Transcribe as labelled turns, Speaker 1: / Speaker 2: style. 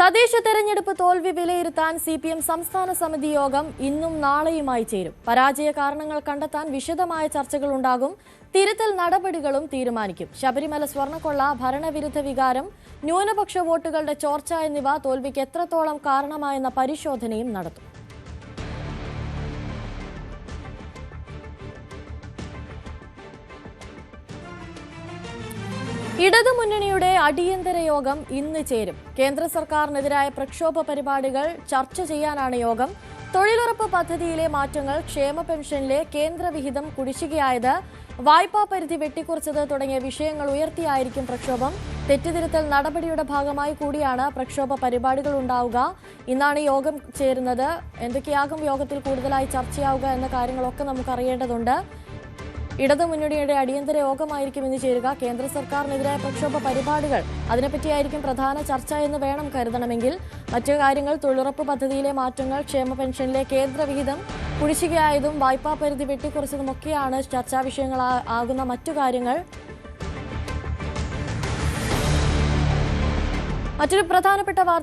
Speaker 1: തദ്ദേശ തെരഞ്ഞെടുപ്പ് തോൽവി വിലയിരുത്താൻ സിപിഎം സംസ്ഥാന സമിതി യോഗം ഇന്നും നാളെയുമായി ചേരും. പരാജയ കാരണങ്ങൾ കണ്ടെത്താൻ വിശദമായ ചർച്ചകളുണ്ടാകും. തിരുത്തൽ നടപടികളും തീരുമാനിക്കും. ശബരിമല സ്വർണ്ണക്കൊള്ള, ഭരണവിരുദ്ധ വികാരം, ന്യൂനപക്ഷ വോട്ടുകളുടെ ചോർച്ച എന്നിവ തോൽവിക്ക് എത്രത്തോളം കാരണമായെന്ന പരിശോധനയും നടത്തും. ഇടതുമുന്നണിയുടെ അടിയന്തര യോഗം ഇന്ന് ചേരും. കേന്ദ്ര സർക്കാരിനെതിരായ പ്രക്ഷോഭ പരിപാടികൾ ചർച്ച ചെയ്യാനാണ് യോഗം. തൊഴിലുറപ്പ് പദ്ധതിയിലെ മാറ്റങ്ങൾ, ക്ഷേമ പെൻഷനിലെ കേന്ദ്രവിഹിതം കുടിശ്ശികയായത്, വായ്പാ പരിധി വെട്ടിക്കുറച്ചത് തുടങ്ങിയ വിഷയങ്ങൾ ഉയർത്തിയായിരിക്കും പ്രക്ഷോഭം. തെറ്റുതിരുത്തൽ നടപടിയുടെ ഭാഗമായി കൂടിയാണ് പ്രക്ഷോഭ പരിപാടികൾ ഉണ്ടാവുക. ഇന്നാണ് യോഗം ചേരുന്നത്. എന്തൊക്കെയാകും യോഗത്തിൽ കൂടുതലായി ചർച്ചയാവുക എന്ന കാര്യങ്ങളൊക്കെ നമുക്ക് അറിയേണ്ടതുണ്ട്. ഇടതുമുന്നണിയുടെ അടിയന്തര യോഗമായിരിക്കും ഇന്ന് ചേരുക. കേന്ദ്ര സർക്കാരിനെതിരായ പ്രക്ഷോഭ പരിപാടികൾ, അതിനെപ്പറ്റിയായിരിക്കും പ്രധാന ചർച്ച എന്ന് വേണം കരുതണമെങ്കിൽ. മറ്റു കാര്യങ്ങൾ, തൊഴിലുറപ്പ് പദ്ധതിയിലെ മാറ്റങ്ങൾ, ക്ഷേമ പെൻഷനിലെ കേന്ദ്രവിഹിതം കുടിശ്ശികയായതും വായ്പാ പരിധി വെട്ടിക്കുറച്ചതുമൊക്കെയാണ് ചർച്ചാ വിഷയങ്ങളാകുന്ന മറ്റു കാര്യങ്ങൾ. മറ്റൊരു പ്രധാനപ്പെട്ട വാർത്ത